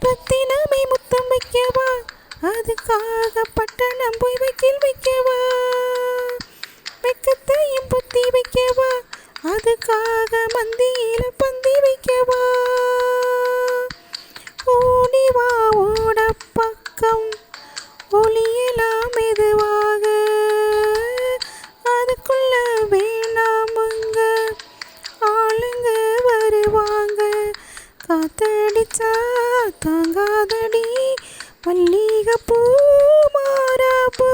ரத்தினமே முத்தம் வைக்கவா, அதுக்காக பட்டணம் போய் வைக்கில் வைக்கவா, வெக்கத்தையும் புத்தி வைக்கவா, அதுக்காக மந்தியில பந்தி வைக்கவா, ஓடிவா ஓட பக்கம் ஒளியலாம் மெதுவாக, அதுக்குள்ள வேணாமுங்க ஆளுங்க வருவாங்க, காத்தடிச்சா தாங்காதடி மல்லிகைப்பூ மாறாப்பூ,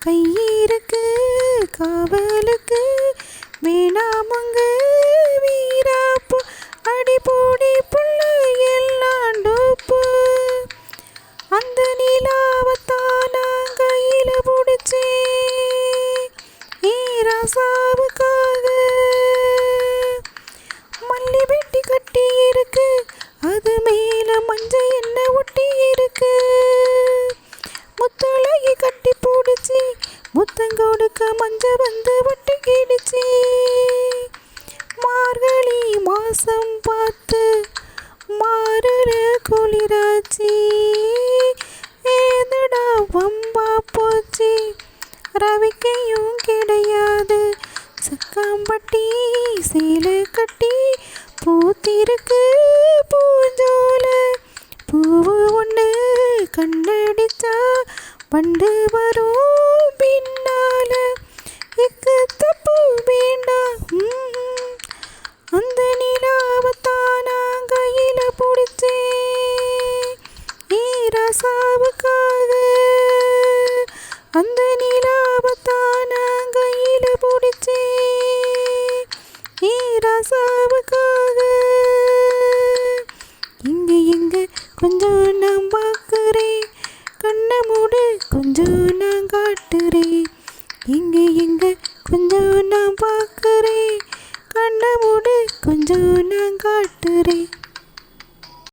கையிருக்கு காவலுக்கு வேணாமுங்க வீராப்பூ, அடிப்பூடி புள்ள எல்லாண்டோப்பு, அந்த நிலாவத்தான் நான் கையில பிடிச்சே ஈராசாவுக்காக, மல்லி வெட்டி கட்டி இருக்கு, அது மேல மஞ்சள் என்ன ஒட்டி இருக்கு, முத்தழகி கட்டி பிடிச்சி முத்தங்கொடுக்க மஞ்ச வந்து ஒட்டி கிடிச்சி, மார்கழி மாசம் பார்த்து மாறுற குளிராச்சி, ஏதடா வம்பா போச்சு ரவிக்கையும் கிடையாது, சக்காம்பட்டி சேலை கட்டி பூத்திருக்கு பூஞ்சோல, பூவு ஒன்று கண்ணடிச்சா பண்டு வரும் பின்னால, எக்கு தப்பு வேண்டாம் அந்த நிலாவத்தான் நான் கையில பிடிச்சே ஈராசாவுக்காக, அந்த நிலாவத்தான் நான் கையில பிடிச்சே ஈராசாவுக்காக, இங்க எங்க கொஞ்சம் நான் பார்க்குறேன், கண்ணை மூடு கொஞ்சம் நான் காட்டுறேன், இங்க எங்க கொஞ்சம் நான் பார்க்குறேன், கண்ணை மூடு கொஞ்சம் நான் காட்டுறேன்.